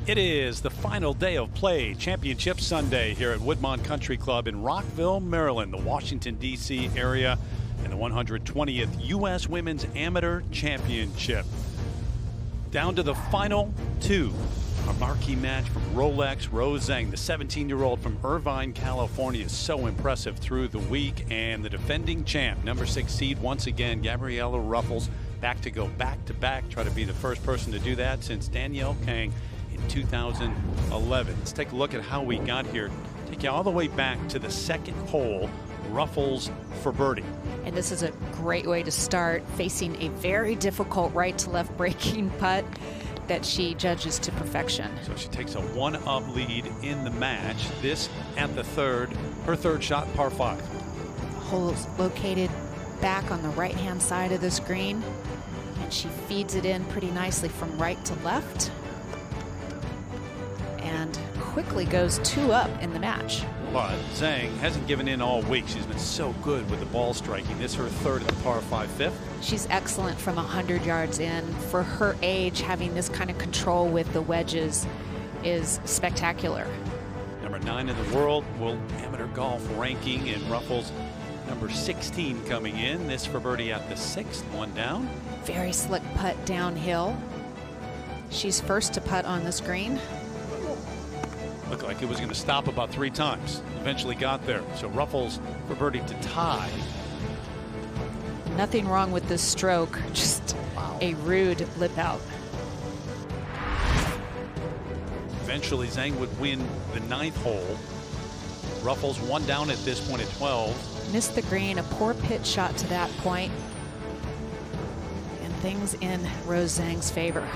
It is the final day of play, Championship Sunday here at Woodmont Country Club in Rockville, Maryland, the Washington, D.C. area, and the 120th U.S. Women's Amateur Championship. Down to the final two. A marquee match from Rolex. Rose Zhang, the 17-year-old from Irvine, California, is so impressive through the week. And the defending champ, number 6 seed, once again, Gabriella Ruffels, back to go back-to-back, try to be the first person to do that since Danielle Kang in 2011. Let's take a look at how we got here. Take you all the way back to the second hole, Ruffels for birdie. And this is a great way to start, facing a very difficult right to left breaking putt that she judges to perfection. So she takes a 1-up lead in the match. This at the third, her third shot, par 5. The hole is located back on the right-hand side of this green, and she feeds it in pretty nicely from right to left, and quickly goes 2 up in the match. But Zhang hasn't given in all week. She's been so good with the ball striking. This is her third at the par 5 fifth. She's excellent from 100 yards in. For her age, having this kind of control with the wedges is spectacular. Number 9 in the world, World Amateur Golf ranking, and Ruffels number 16 coming in. This for birdie at the 6th, 1 down. Very slick putt downhill. She's first to putt on this green. Looked like it was going to stop about 3 times. Eventually got there. So Ruffels for birdie to tie. Nothing wrong with this stroke, just a rude lip out. Eventually Zhang would win the 9th hole. Ruffels 1 down at this point at 12. Missed the green, a poor pitch shot to that point. And things in Rose Zhang's favor.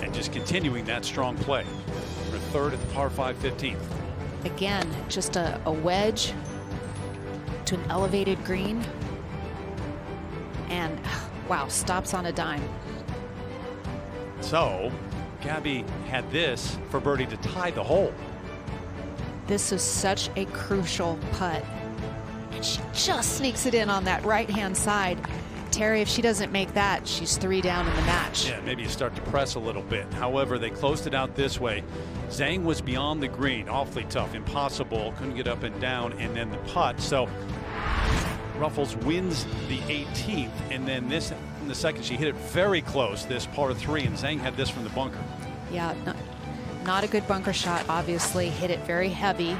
And just continuing that strong play. Her third at the par 5 15th. Again, just a wedge to an elevated green. And wow, stops on a dime. So Gabby had this for birdie to tie the hole. This is such a crucial putt. And she just sneaks it in on that right-hand side. Terry, if she doesn't make that, she's 3 down in the match. Yeah, maybe you start to press a little bit. However, they closed it out this way. Zhang was beyond the green, awfully tough, impossible, couldn't get up and down, and then the putt. So Ruffels wins the 18th, and then this in the second, she hit it very close, this par 3, and Zhang had this from the bunker. Yeah, not a good bunker shot, obviously. Hit it very heavy.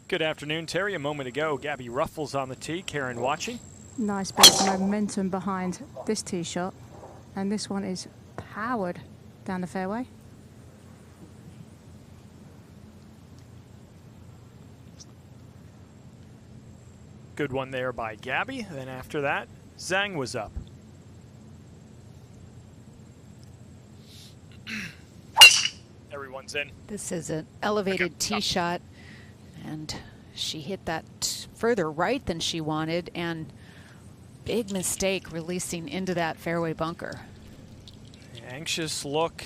Good afternoon, Terry. A moment ago, Gabby Ruffels on the tee. Karen watching. Nice bit of momentum behind this tee shot, and this one is powered down the fairway. Good one there by Gabby. Then after that, Zhang was up. Everyone's in. This is an elevated tee shot, and she hit that further right than she wanted, and big mistake releasing into that fairway bunker. Anxious look.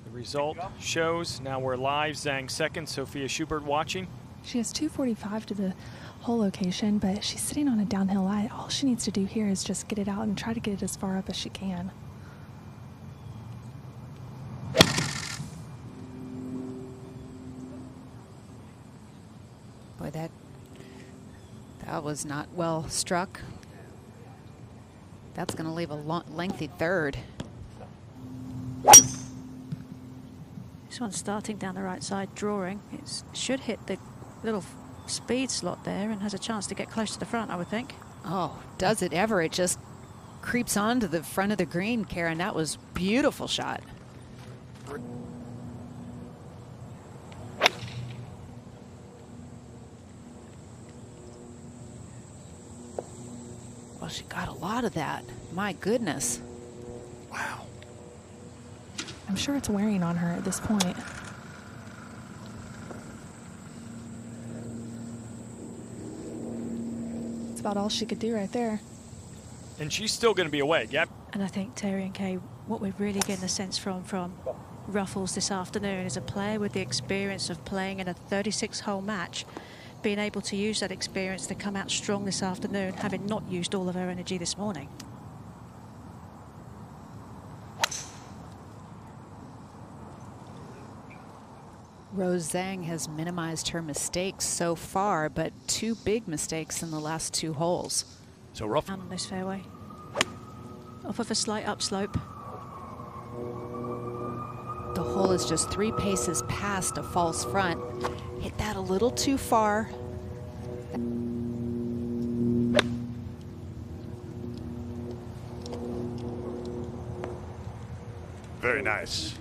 The result shows. Now we're live. Zhang second. Sophia Schubert watching. She has 245 to the hole location, but she's sitting on a downhill lie. All she needs to do here is just get it out and try to get it as far up as she can. Boy, that was not well struck. That's going to leave a lengthy third. This one's starting down the right side, drawing. It should hit the little speed slot there and has a chance to get close to the front, I would think. Oh, does it ever? It just creeps onto the front of the green, Karen. That was a beautiful shot. Well, she got a lot of that. My goodness. Wow. I'm sure it's wearing on her at this point. It's about all she could do right there. And she's still going to be away. Yep. And I think, Terry and Kay, what we're really getting a sense from Ruffels this afternoon is a player with the experience of playing in a 36-hole match, being able to use that experience to come out strong this afternoon, having not used all of her energy this morning. Rose Zhang has minimized her mistakes so far, but 2 big mistakes in the last 2 holes. So rough. Down on this fairway. Off of a slight upslope. The hole is just 3 paces past a false front. Hit that a little too far. Very nice.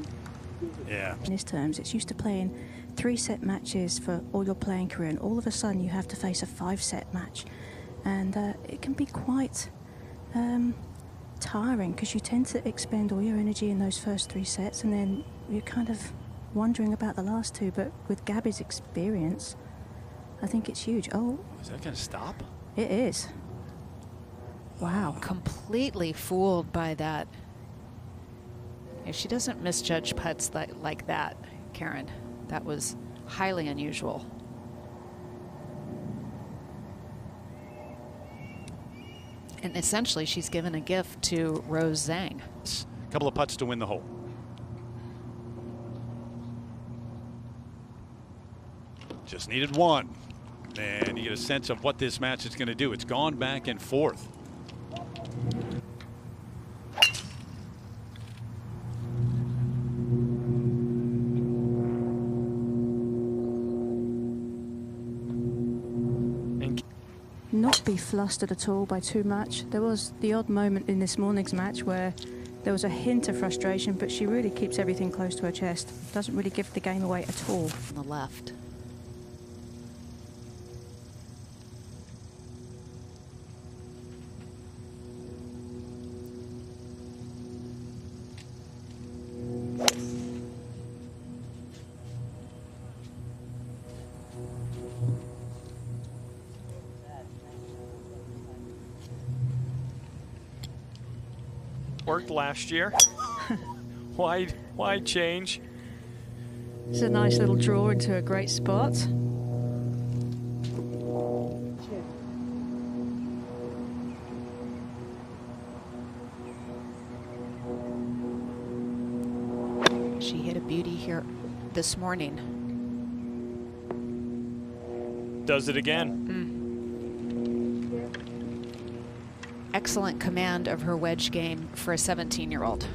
Yeah. In his terms, it's used to playing 3-set matches for all your playing career, and all of a sudden you have to face a 5-set match. And it can be quite tiring, because you tend to expend all your energy in those first 3 sets, and then you're kind of wondering about the last 2. But with Gabby's experience, I think it's huge. Oh, Is that going to stop? it is. Wow, completely fooled by that. If she doesn't misjudge putts like that, Karen, that was highly unusual. And essentially, she's given a gift to Rose Zhang. A couple of putts to win the hole. Just needed one. And you get a sense of what this match is going to do. It's gone back and forth. Not be flustered at all by too much. There was the odd moment in this morning's match where there was a hint of frustration, but she really keeps everything close to her chest. Doesn't really give the game away at all. On the left. Worked last year. Why change? It's a nice little draw into a great spot. She hit a beauty here this morning. Does it again. Excellent command of her wedge game for a 17-year-old.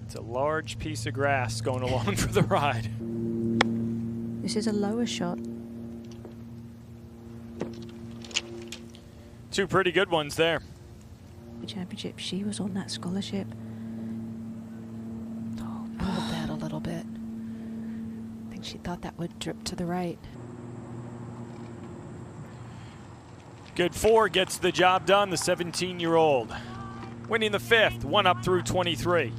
It's a large piece of grass going along for the ride. This is a lower shot. 2 pretty good ones there. The championship, she was on that scholarship. Oh, pulled that a little bit. I think she thought that would drip to the right. Good 4 gets the job done, the 17-year-old. Winning the 5th, 1 up through 23.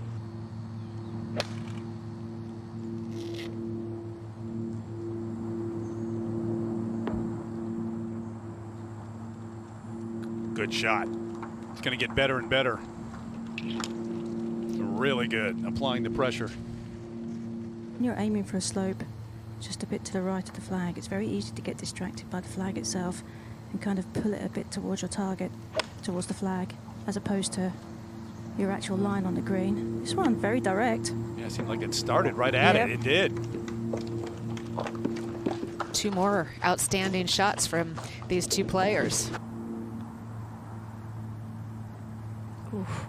Good shot. It's going to get better and better. Really good, applying the pressure. When you're aiming for a slope just a bit to the right of the flag, it's very easy to get distracted by the flag itself and kind of pull it a bit towards your target, towards the flag, as opposed to your actual line on the green. This one, very direct. Yeah, it seemed like it started right at it. It did. 2 more outstanding shots from these 2 players. Oof.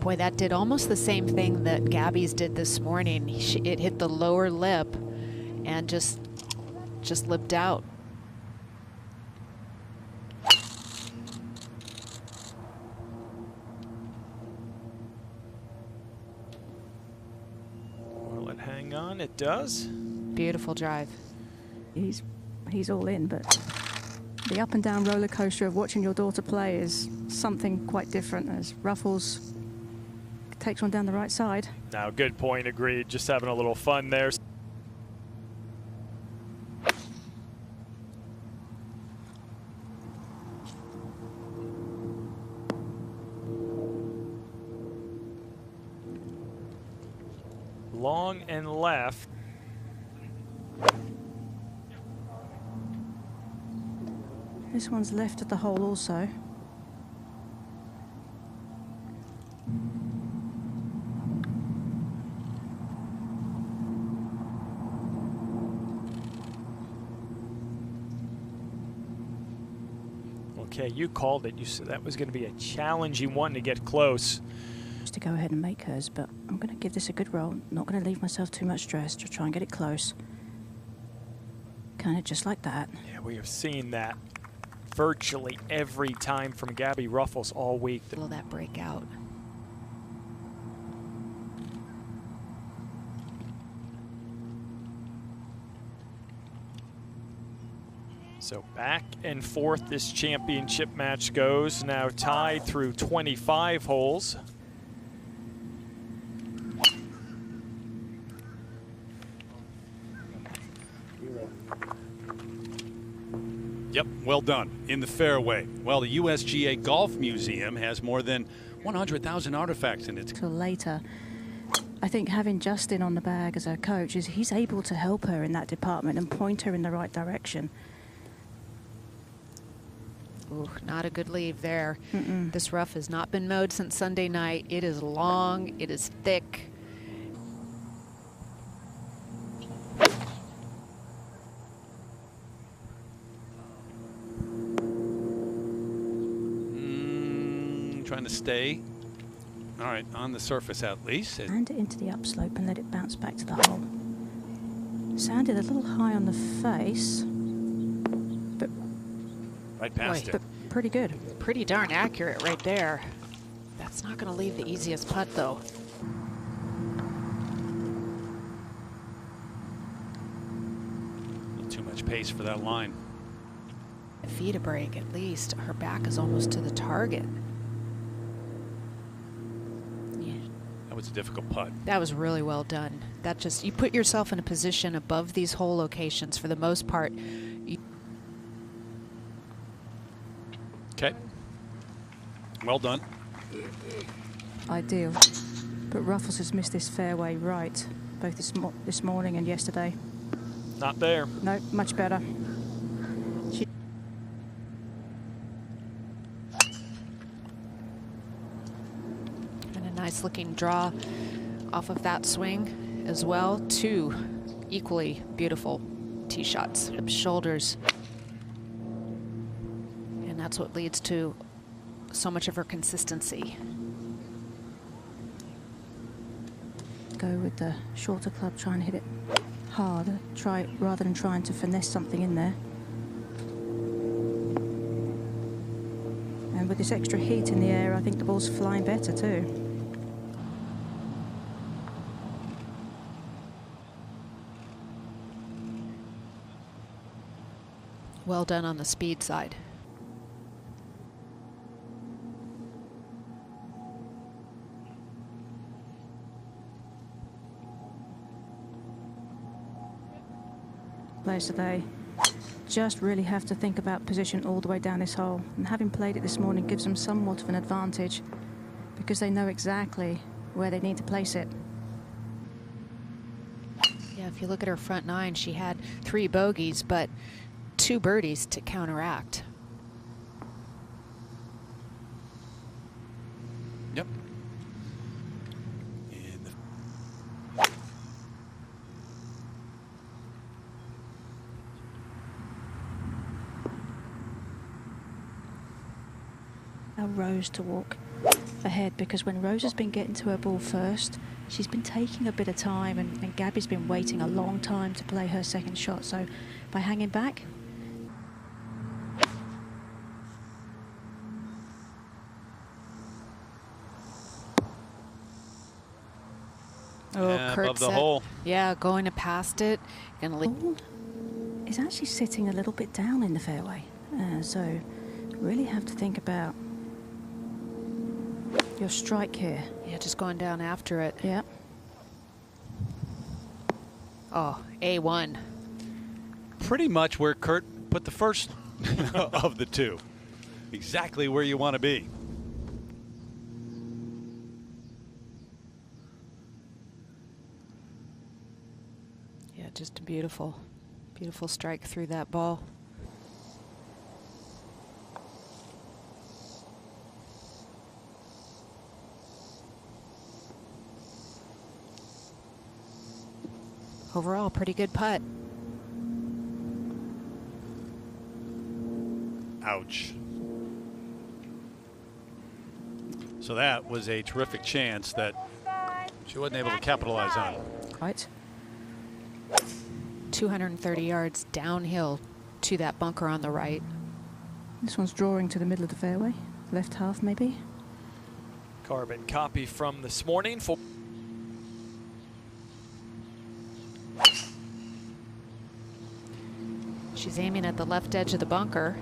Boy, that did almost the same thing that Gabby's did this morning. It hit the lower lip and just lipped out. Will it hang on? It does. Beautiful drive. He's all in, but the up and down roller coaster of watching your daughter play is something quite different, as Ruffles takes one down the right side. Now, good point, agreed. Just having a little fun there. long and left. This one's left at the hole also. Okay, you called it. You said that was going to be a challenging one to get close. Just to go ahead and make hers, but I'm going to give this a good roll. Not going to leave myself too much stress. Just try and get it close. Kind of just like that. Yeah, we have seen that virtually every time from Gabby Ruffels all week. Will that break out? So back and forth this championship match goes, now tied through 25 holes. Yep, well done. In the fairway. Well, the USGA Golf Museum has more than 100,000 artifacts in its. Till later. I think having Justin on the bag as her coach is he's able to help her in that department and point her in the right direction. Ooh, not a good leave there. This rough has not been mowed since Sunday night. It is long, it is thick. Trying to stay. All right, on the surface at least. Hand it into the upslope and let it bounce back to the hole. Sounded a little high on the face, but Right past it. but pretty good. Pretty darn accurate right there. That's not going to leave the easiest putt, though. A little too much pace for that line. Feet a break, at least. Her back is almost to the target. Yeah, That was a difficult putt. that was really well done. That just, you put yourself in a position above these hole locations for the most part. Okay. Well done. Ideal. But Ruffels has missed this fairway right, both this morning and yesterday. Not there. No, much better. And a nice looking draw off of that swing as well. Two equally beautiful tee shots. Shoulders. And that's what leads to so much of her consistency. Go with the shorter club, try and hit it harder, rather than trying to finesse something in there. And with this extra heat in the air, I think the ball's flying better too. Well done on the speed side. Players today just really have to think about position all the way down this hole, and having played it this morning gives them somewhat of an advantage because they know exactly where they need to place it. Yeah, if you look at her front nine, she had 3 bogeys, but 2 birdies to counteract. Yep. Rose to walk ahead, because when Rose has been getting to her ball first, she's been taking a bit of time, and Gabby's been waiting a long time to play her second shot. So by hanging back, Oh, Yeah, Kurt above the said- hole. Yeah, going to past it. Gonna ball is actually sitting a little bit down in the fairway. So really have to think about your strike here. Yeah, just going down after it. Yeah. Oh, A1. Pretty much where Kurt put the first of the two. Exactly where you want to be. Yeah, just a beautiful, beautiful strike through that ball. Overall, pretty good putt. Ouch. So that was a terrific chance that she wasn't able to capitalize on. Right. 230 yards downhill to that bunker on the right. This one's drawing to the middle of the fairway, left half maybe. Carbon copy from this morning. She's aiming at the left edge of the bunker.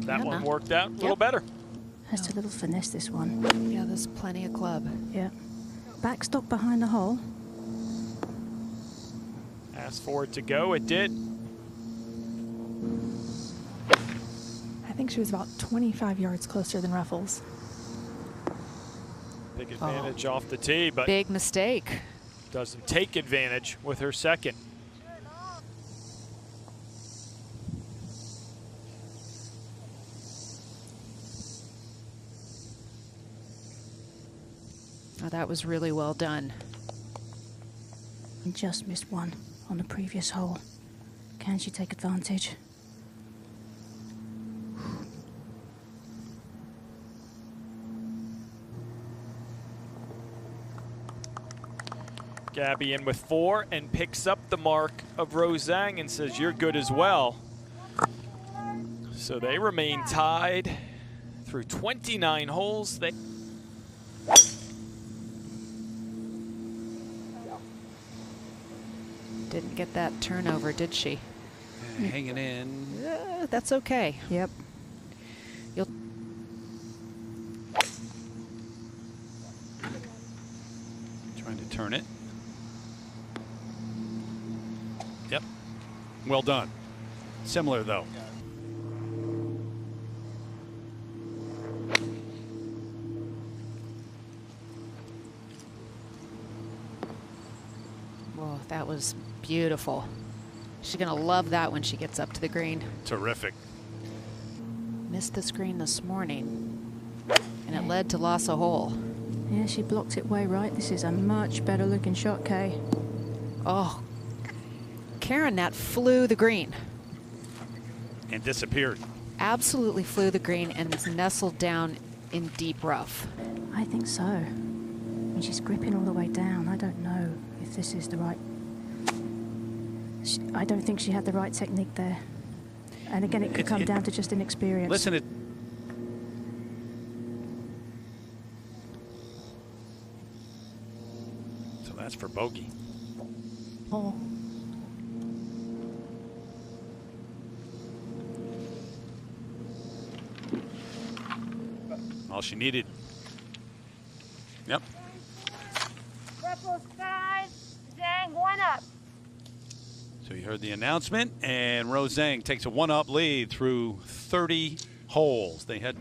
That Yeah, one no. worked out a little Yep. better. Has a little finesse, this one. Yeah, there's plenty of club. Yeah. Backstop behind the hole. Asked for it to go. It did. I think she was about 25 yards closer than Ruffles. Big advantage off the tee, but Big mistake. doesn't take advantage with her second. Oh, that was really well done. And just missed one on the previous hole. Can she take advantage? Gabby in with 4 and picks up the mark of Rose Zhang and says, "You're good as well." So they remain tied through 29 holes. They Didn't get that turnover, did she? Hanging in. That's okay. Yep. You'll Trying to turn it. Yep. Well done. Similar, though. Oh, that was beautiful. She's going to love that when she gets up to the green. Terrific. Missed the screen this morning, and it led to loss of hole. Yeah, she blocked it way right. This is a much better looking shot, Kay. Oh, Karen, that flew the green. And disappeared. Absolutely flew the green and is nestled down in deep rough. I think so. I mean, she's gripping all the way down. I don't know if this is the right... I don't think she had the right technique there. And again, it could come down to just inexperience. Listen, so that's for bogey. Oh, All she needed. Yep. Ruffles 5, Zhang 1 up. So you heard the announcement, and Rose Zhang takes a 1-up lead through 30 holes. They had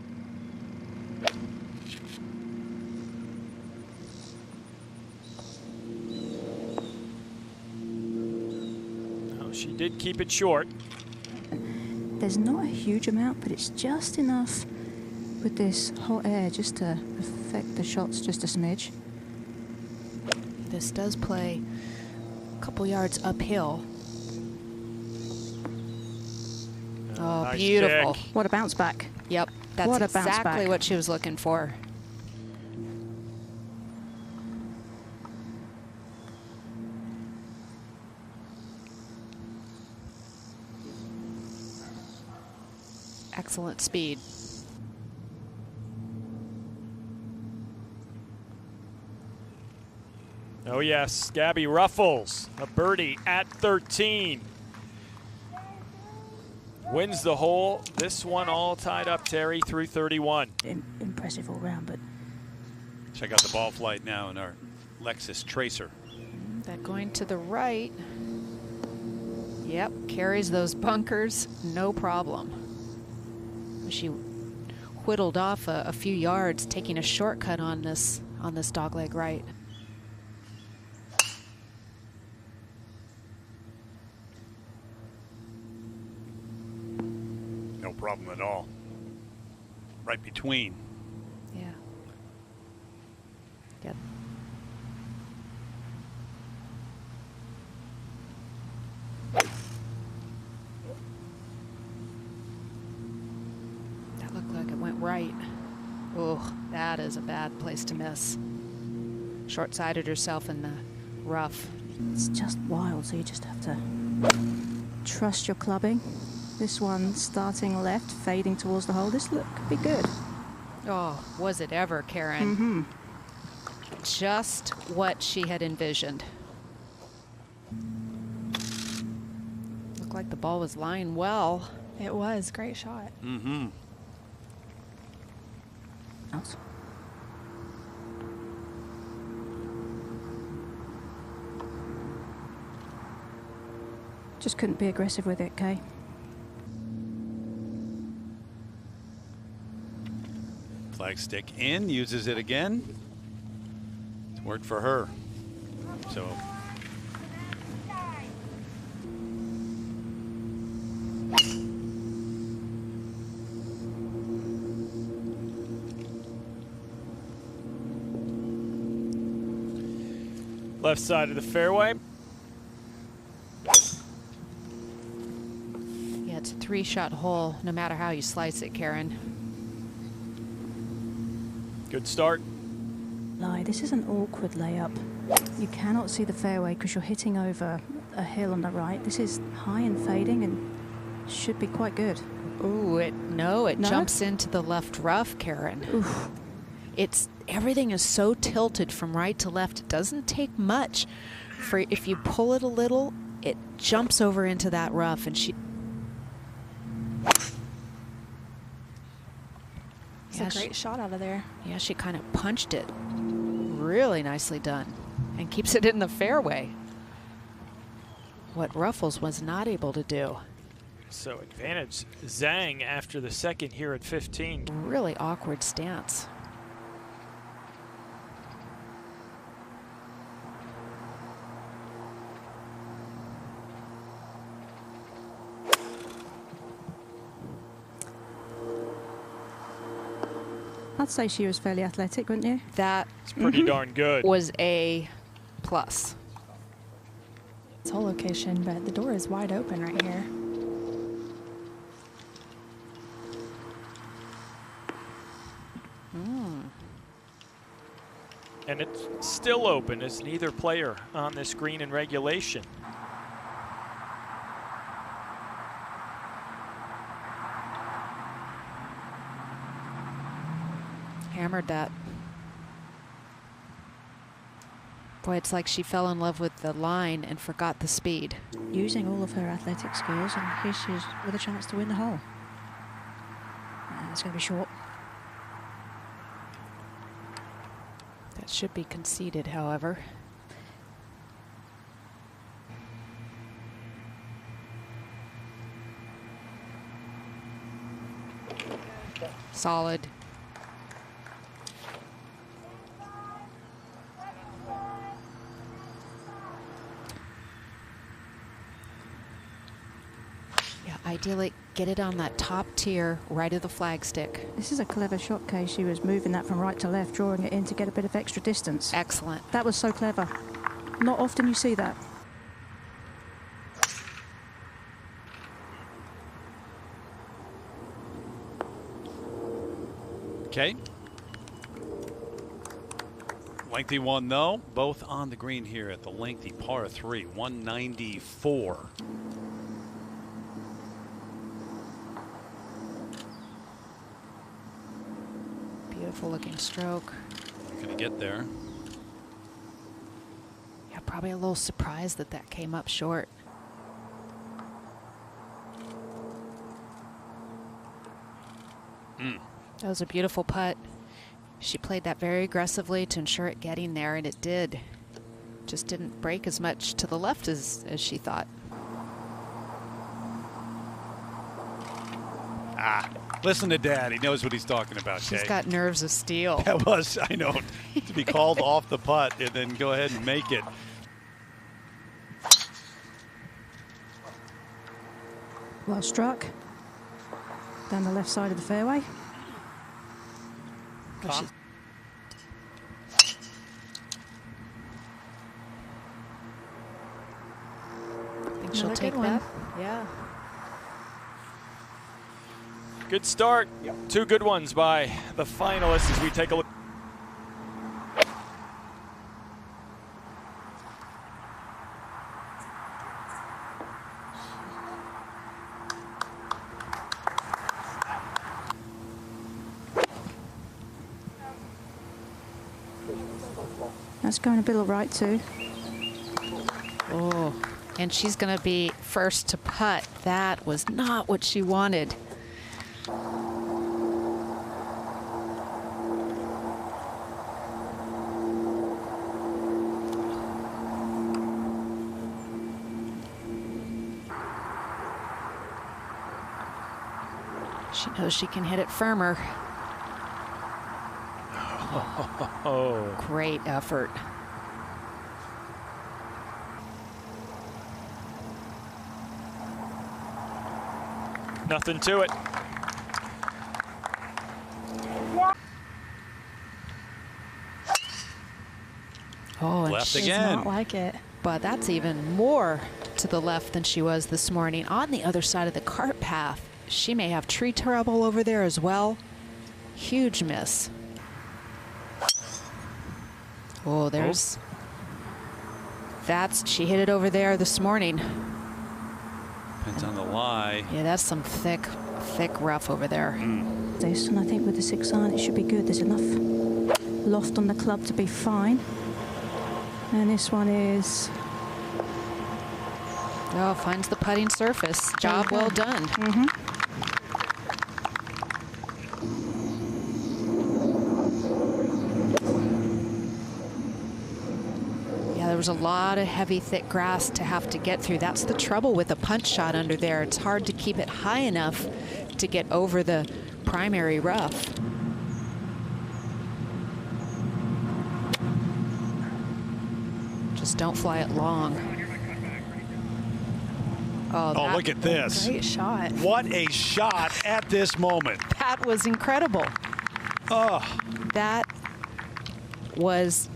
Oh, she did keep it short. There's not a huge amount, but it's just enough with this hot air just to affect the shots just a smidge. This does play a couple yards uphill. Oh, Nice beautiful. kick. What a bounce back. Yep, that's What a bounce exactly back. what she was looking for. Excellent speed. Oh yes, Gabby Ruffles, a birdie at 13. Wins the hole. This one all tied up, Terry, through 31. Impressive all round, but check out the ball flight now in our Lexus Tracer. That going to the right. Yep, carries those bunkers, no problem. She whittled off a few yards, taking a shortcut on this dogleg right. problem at all. Right between. Yeah. Yep. That looked like it went right. Oh, that is a bad place to miss. Short-sided herself in the rough. It's just wild, so you just have to trust your clubbing. This one starting left, fading towards the hole. This look could be good. Oh, was it ever, Karen? Mm-hmm. Just what she had envisioned. Looked like the ball was lying well. It was. Great shot. Mm-hmm. Out. Just couldn't be aggressive with it, Kay. Flag stick in, uses it again. It's worked for her. So Left side of the fairway. Yeah, it's a 3-shot hole, no matter how you slice it, Karen. Good start. Lie, this is an awkward layup. You cannot see the fairway because you're hitting over a hill on the right. This is high and fading and should be quite good. Ooh, it No? jumps into the left rough, Karen. Oof. Everything is so tilted from right to left. It doesn't take much for if you pull it a little, it jumps over into that rough, and she. It's a great shot out of there. Yeah, she kind of punched it. Really nicely done, and keeps it in the fairway. What Ruffles was not able to do. So advantage Zhang after the second here at 15. Really awkward stance. I'd say she was fairly athletic, wouldn't you? That It's pretty darn good. was a plus. It's hole location, but the door is wide open right here. And it's still open as neither player on this green in regulation. Hammered that. Boy, it's like she fell in love with the line and forgot the speed. Using all of her athletic skills, and here she is with a chance to win the hole. And it's going to be short. That should be conceded, however. Solid. Yeah, ideally get it on that top tier right of the flagstick. This is a clever shot, Kay. She was moving that from right to left, drawing it in to get a bit of extra distance. Excellent. That was so clever. Not often you see that. okay. Lengthy one though, both on the green here at the lengthy par 3, 194. Beautiful looking stroke. Gonna get there. Yeah, probably a little surprised that that came up short. That was a beautiful putt. She played that very aggressively to ensure it getting there, and it did. Just didn't break as much to the left as she thought. Ah, listen to Dad. He knows what he's talking about, She's Kay. got nerves of steel. That was, I know, to be called off the putt and then go ahead and make it. Well struck. down the left side of the fairway. Tom? I think she'll Another take good one. that. Yeah. Good start. Two good ones by the finalists as we take a look. That's going a bit all right too. Oh, and she's going to be first to putt. That was not what she wanted. She knows she can hit it firmer. Oh. Great effort. Nothing to it. Oh, and Left she's again. Not like it. But that's even more to the left than she was this morning. On the other side of the cart path, she may have tree trouble over there as well. Huge miss. Oh, there's... She hit it over there this morning. Depends on the lie. Yeah, that's some thick rough over there. This, and I think with the 6 iron it should be good. There's enough loft on the club to be fine. And this one is... Oh, finds the putting surface. Job well done. Yeah, there was a lot of heavy, thick grass to have to get through. That's the trouble with a punch shot under there. It's hard to keep it high enough to get over the primary rough. Just don't fly it long. Oh, Oh, look at this. Great shot. What a shot at this moment. that was incredible. Oh, That was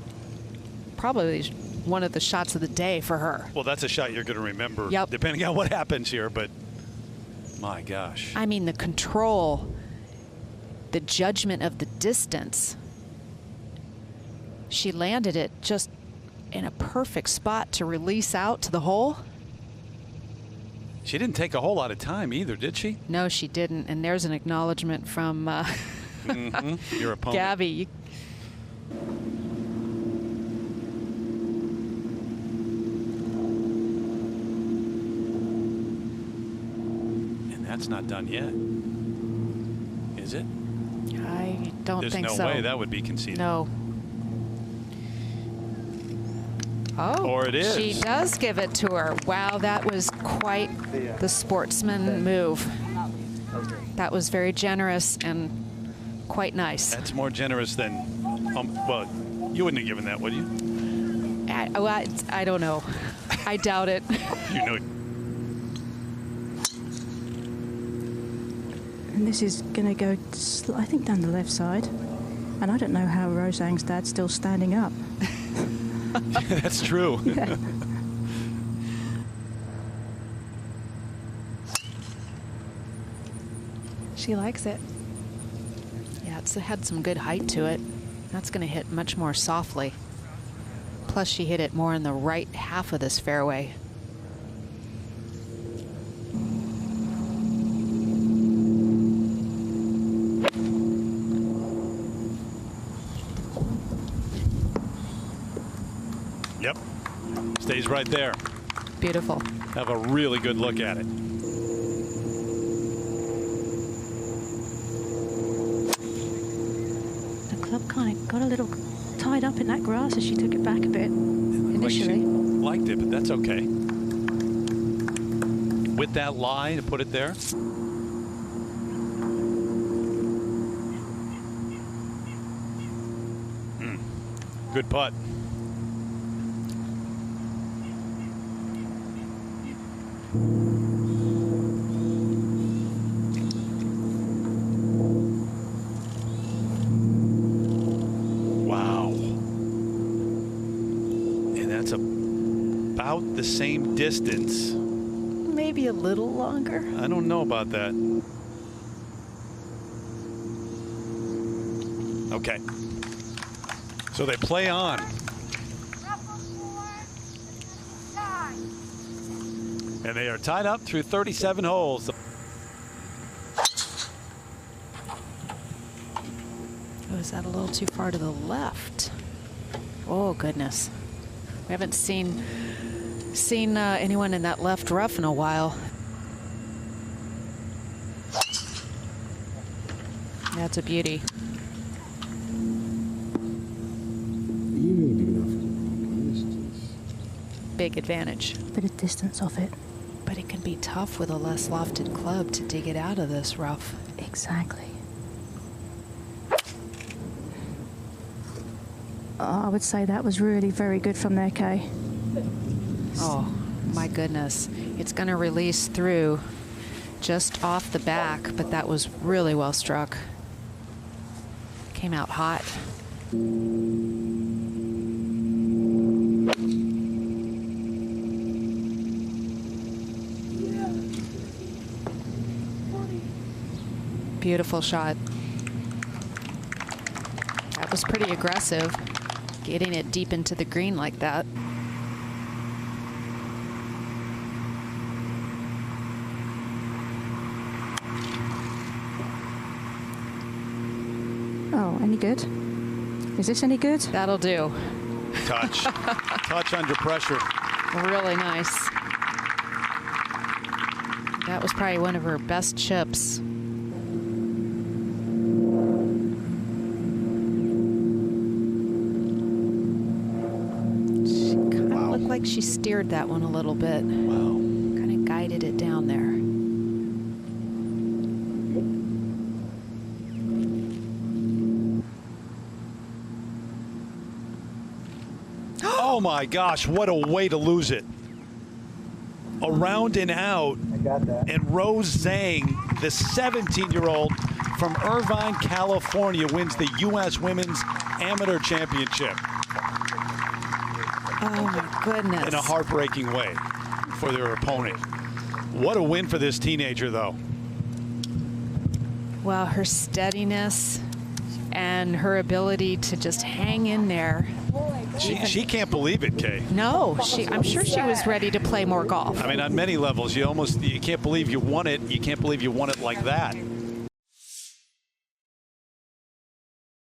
probably one of the shots of the day for her. well, that's a shot you're going to remember, Yep. depending on what happens here, but my gosh. I mean, the control, the judgment of the distance. She landed it just in a perfect spot to release out to the hole. She didn't take a whole lot of time either, did she? No, she didn't. And there's an acknowledgement from Your opponent. Gabby. And that's not done yet. Is it? I don't There's think no so. way that would be conceded. No. Oh, Or it is. She does give it to her. Wow, that was quite the sportsman move. That was very generous and quite nice. That's more generous than, well, you wouldn't have given that, would you? I don't know. I doubt it. You know. And this is going to go, I think, down the left side. And I don't know how Rozang's dad's still standing up. That's true. Yeah. She likes it. Yeah, it had some good height to it. That's going to hit much more softly. Plus, she hit it more in the right half of this fairway. Yep. Stays right there. Beautiful. Have a really good look at it. The club kind of got a little tied up in that grass as she took it back a bit Like she initially. liked it, but that's okay. With that lie to put it there. Good putt. about the same distance. Maybe a little longer. I don't know about that. Okay. So they play on. And they are tied up through 37 holes. Oh, is that a little too far to the left? Oh, goodness. We haven't seen anyone in that left rough in a while. That's a beauty. Big advantage. Bit of distance off it. But it can be tough with a less lofted club to dig it out of this rough. Exactly. Oh, I would say that was really very good from there, Kay. Oh, my goodness. It's going to release through just off the back, but that was really well struck. Came out hot. Beautiful shot. That was pretty aggressive, getting it deep into the green like that. Oh, any good? Is this any good? That'll do. Touch. Touch under pressure. Really nice. That was probably one of her best chips. Like she steered that one a little bit. Wow. Kind of guided it down there. Oh my gosh, what a way to lose it. Around and out. I got that. And Rose Zhang, the 17-year-old from Irvine, California, wins the U.S. Women's Amateur Championship. Oh my goodness. In a heartbreaking way for their opponent. What a win for this teenager, though. Well, her steadiness and her ability to just hang in there. She can't believe it, Kay. No, I'm sure she was ready to play more golf. I mean, on many levels, you can't believe you won it. You can't believe you won it like that.